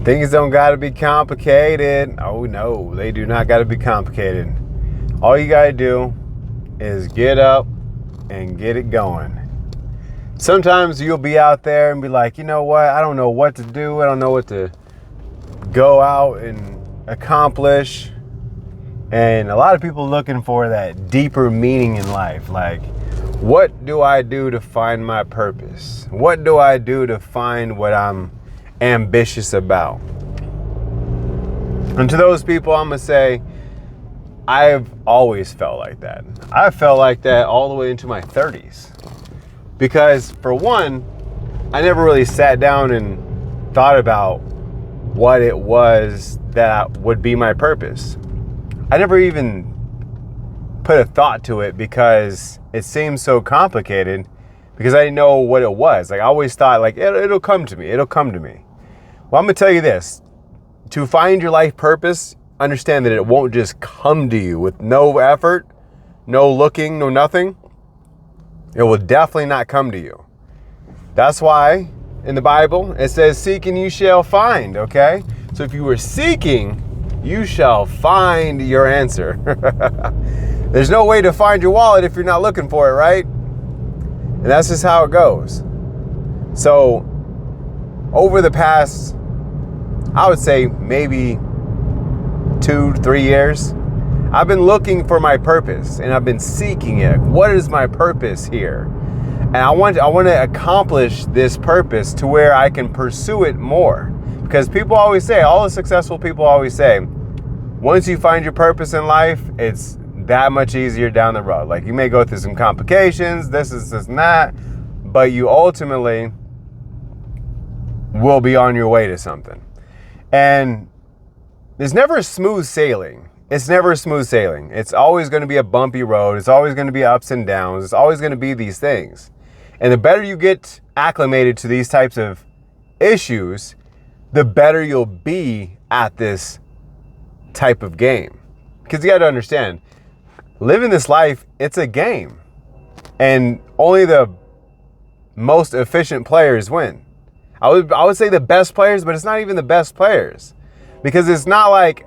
Things don't got to be complicated. Oh no, they do not got to be complicated. All you got to do is get up and get it going. Sometimes you'll be out there and be like, you know what? I don't know what to do. I don't know what to go out and accomplish. And a lot of people looking for that deeper meaning in life. Like, what do I do to find my purpose? What do I do to find what I'm ambitious about? And to those people, I'm going to say, I've always felt like that. I felt like that all the way into my 30s. Because for one, I never really sat down and thought about what it was that would be my purpose. I never even put a thought to it because it seemed so complicated, because I didn't know what it was. Like, I always thought, like, it'll come to me. It'll come to me. Well, I'm going to tell you this. To find your life purpose, understand that it won't just come to you with no effort, no looking, no nothing. It will definitely not come to you. That's why in the Bible it says, seek and you shall find, okay? So if you were seeking, you shall find your answer. There's no way to find your wallet if you're not looking for it, right? And that's just how it goes. So over the past, I would say maybe 2-3 years, I've been looking for my purpose and I've been seeking it. What is my purpose here? And I want to accomplish this purpose to where I can pursue it more. Because people always say, all the successful people always say, once you find your purpose in life, it's that much easier down the road. Like, you may go through some complications, this and that, but you ultimately will be on your way to something. And there's never smooth sailing. It's never smooth sailing. It's always going to be a bumpy road. It's always going to be ups and downs. It's always going to be these things. And the better you get acclimated to these types of issues, the better you'll be at this type of game. Because you got to understand, living this life, it's a game. And only the most efficient players win. I would say the best players, but it's not even the best players. Because it's not like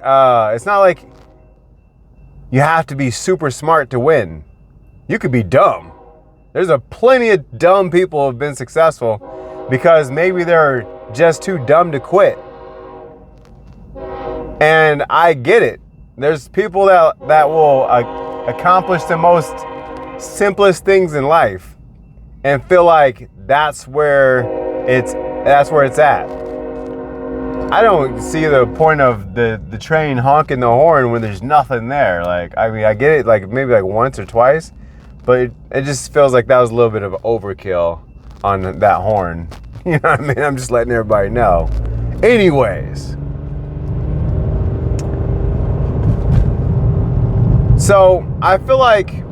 you have to be super smart to win. You could be dumb. There's plenty of dumb people who have been successful because maybe they're just too dumb to quit. And I get it. There's people that will accomplish the most simplest things in life and feel like that's where it's at. I don't see the point of the train honking the horn when there's nothing there. Like, I mean, I get it, like maybe like once or twice, but it just feels like that was a little bit of overkill on that horn. You know what I mean? I'm just letting everybody know. Anyways. So I feel like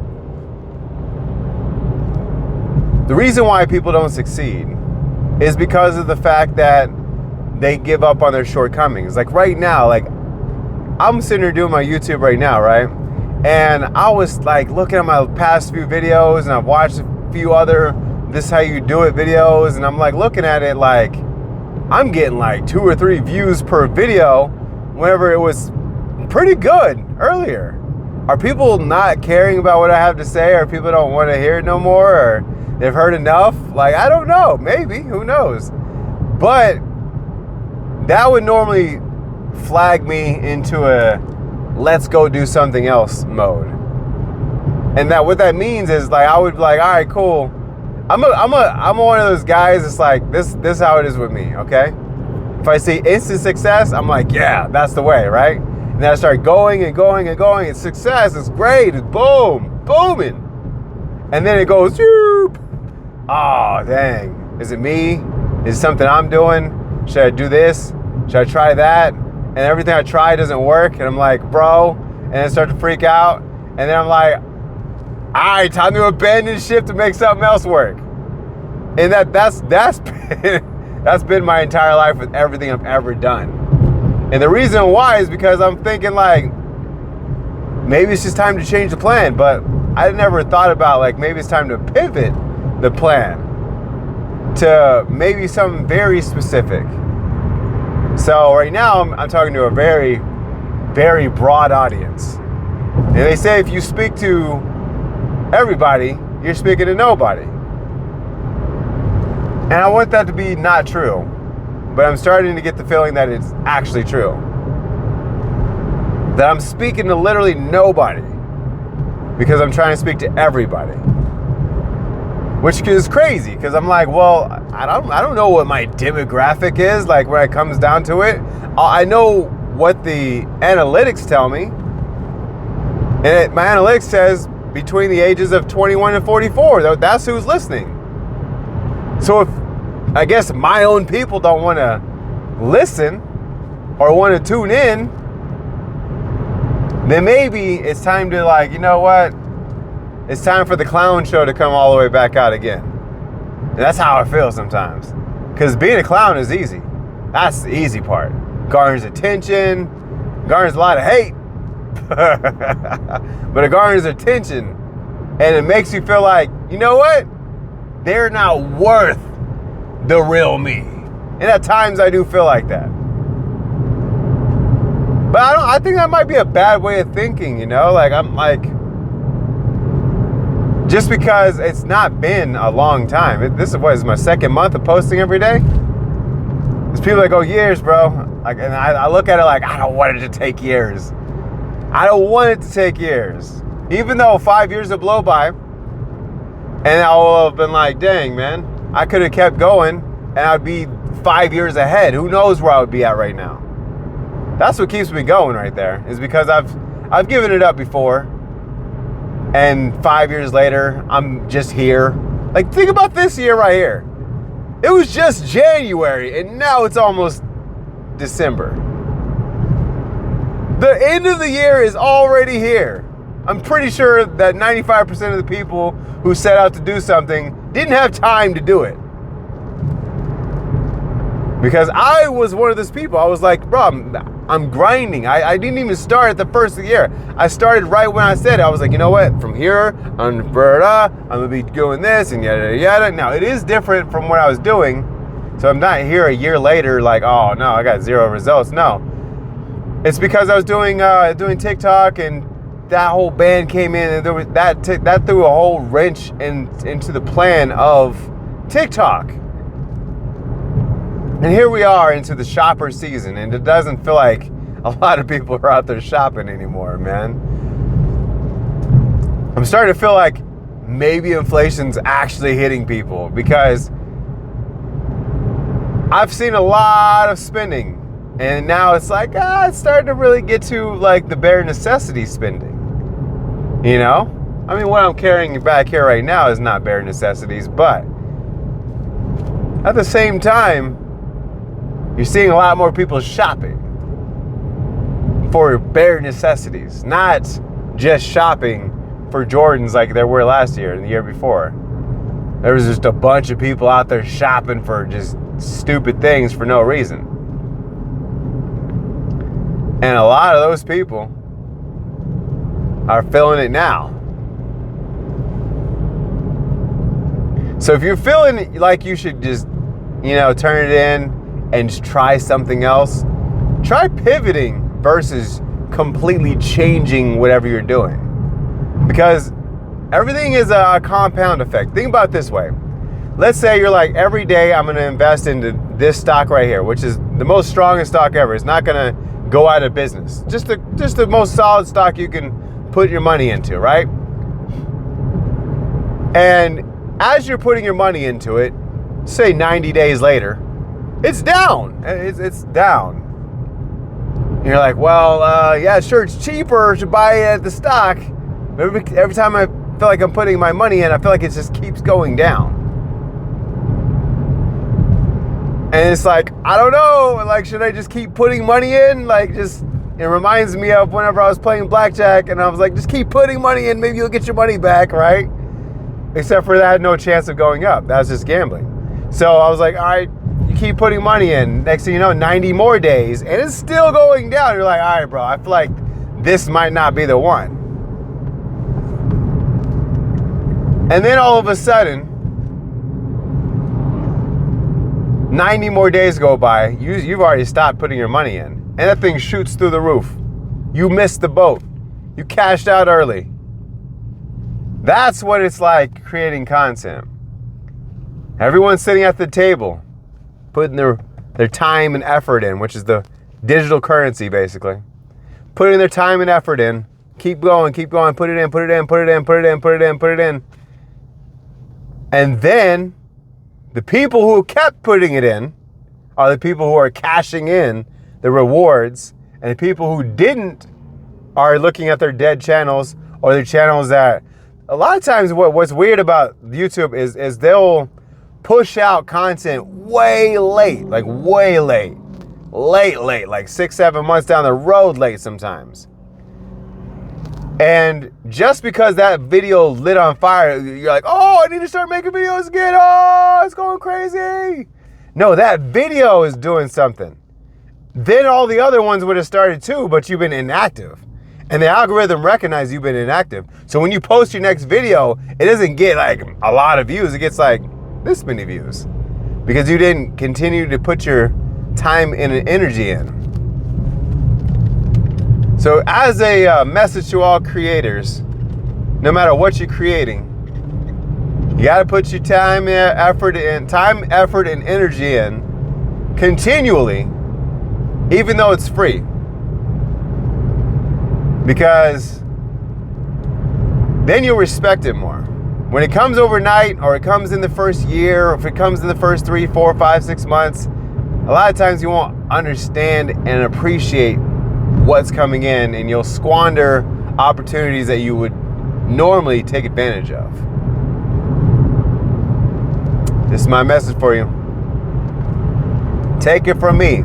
the reason why people don't succeed is because of the fact that they give up on their shortcomings. Like right now, like I'm sitting here doing my YouTube right now, right? And I was like looking at my past few videos and I've watched a few other This Is How You Do It videos, and I'm like looking at it like I'm getting like 2 or 3 views per video whenever it was pretty good earlier. Are people not caring about what I have to say, or people don't want to hear it no more, or they've heard enough? Like, I don't know, maybe, who knows? But that would normally flag me into a let's go do something else mode. And that what that means is like I would be like, all right, cool. I'm one of those guys that's like this is how it is with me, okay? If I see instant success, I'm like, yeah, that's the way, right? And then I start going and going and going. It's success, it's great, it's boom, booming. And then it goes, whoop. Oh, dang. Is it me? Is it something I'm doing? Should I do this? Should I try that? And everything I try doesn't work. And I'm like, bro. And then I start to freak out. And then I'm like, all right, time to abandon ship to make something else work. And that's been my entire life with everything I've ever done. And the reason why is because I'm thinking like, maybe it's just time to change the plan. But I never thought about like, maybe it's time to pivot the plan to maybe something very specific. So right now I'm talking to a very, very broad audience. And they say if you speak to everybody, you're speaking to nobody. And I want that to be not true. But I'm starting to get the feeling that it's actually true. That I'm speaking to literally nobody because I'm trying to speak to everybody. Which is crazy because I'm like, well, I don't know what my demographic is, like when it comes down to it. I know what the analytics tell me. And my analytics says between the ages of 21 and 44. That's who's listening. So if, I guess, my own people don't want to listen or want to tune in, then maybe it's time to, like, you know what? It's time for the clown show to come all the way back out again. And that's how I feel sometimes. Because being a clown is easy. That's the easy part. Garners attention, garners a lot of hate. But it garners attention. And it makes you feel like, you know what? They're not worth the real me. And at times I do feel like that. But I think that might be a bad way of thinking, you know? Like, I'm like, just because it's not been a long time. This is what is my second month of posting every day. There's people that go years, bro. Like, and I look at it like, I don't want it to take years. I don't want it to take years. Even though 5 years will blow by, and I will have been like, dang, man, I could have kept going, and I'd be 5 years ahead. Who knows where I would be at right now? That's what keeps me going right there, is because I've given it up before. And 5 years later, I'm just here. Like, think about this year right here. It was just January, and now it's almost December. The end of the year is already here. I'm pretty sure that 95% of the people who set out to do something didn't have time to do it. Because I was one of those people. I was like, bro, I'm grinding. I didn't even start at the first of the year. I started right when I said it. I was like, you know what? From here, I'm going to be doing this and yada, yada. Now, it is different from what I was doing. So I'm not here a year later like, oh, no, I got zero results. No. It's because I was doing TikTok, and that whole band came in, and there was that threw a whole wrench into the plan of TikTok. And here we are into the shopper season, and it doesn't feel like a lot of people are out there shopping anymore, man. I'm starting to feel like maybe inflation's actually hitting people, because I've seen a lot of spending, and now it's like, it's starting to really get to like the bare necessity spending. You know? I mean, what I'm carrying back here right now is not bare necessities, but at the same time, you're seeing a lot more people shopping for bare necessities, not just shopping for Jordans like there were last year and the year before. There was just a bunch of people out there shopping for just stupid things for no reason. And a lot of those people are feeling it now. So if you're feeling like you should just, turn it in and just try something else, try pivoting versus completely changing whatever you're doing. Because everything is a compound effect. Think about it this way. Let's say you're like, every day I'm going to invest into this stock right here, which is the most strongest stock ever. It's not going to go out of business. Just the most solid stock you can put your money into, right? And as you're putting your money into it, say 90 days later, it's down. It's down. And you're like, well, yeah, sure, it's cheaper to buy it at the stock. Every time I feel like I'm putting my money in, I feel like it just keeps going down. And it's like, I don't know, like, should I just keep putting money in? Like, just, it reminds me of whenever I was playing blackjack, and I was like, just keep putting money in, maybe you'll get your money back, right? Except for that had no chance of going up. That was just gambling. So I was like, all right, you keep putting money in. Next thing you know, 90 more days, and it's still going down. You're like, all right, bro, I feel like this might not be the one. And then all of a sudden, 90 more days go by, you've already stopped putting your money in. And that thing shoots through the roof. You missed the boat. You cashed out early. That's what it's like creating content. Everyone's sitting at the table, putting their time and effort in, which is the digital currency, basically. Putting their time and effort in. Keep going, put it in, put it in, put it in, put it in, put it in, put it in. And then the people who kept putting it in are the people who are cashing in the rewards, and the people who didn't are looking at their dead channels, or the channels that, a lot of times what's weird about YouTube is they'll push out content way late, like way late, like 6-7 months down the road late sometimes. And just because that video lit on fire, you're like, oh, I need to start making videos again. Oh, it's going crazy. No, that video is doing something. Then all the other ones would have started too, but you've been inactive. And the algorithm recognizes you've been inactive. So when you post your next video, it doesn't get like a lot of views. It gets like this many views. Because you didn't continue to put your time and energy in. So as a message to all creators, no matter what you're creating, you got to put your time, effort, and energy in continually, even though it's free. Because then you'll respect it more. When it comes overnight, or it comes in the first year, or if it comes in the first 3, 4, 5, 6 months, a lot of times you won't understand and appreciate what's coming in, and you'll squander opportunities that you would normally take advantage of. This is my message for you. Take it from me,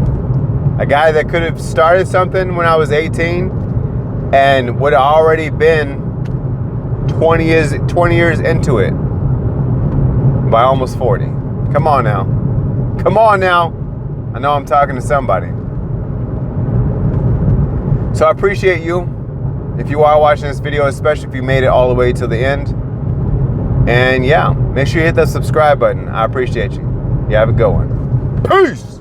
a guy that could have started something when I was 18 and would have already been 20 years into it by almost 40. Come on now. I know I'm talking to somebody. So I appreciate you if you are watching this video, especially if you made it all the way to the end. And yeah, make sure you hit that subscribe button. I appreciate you. You have a good one. Peace!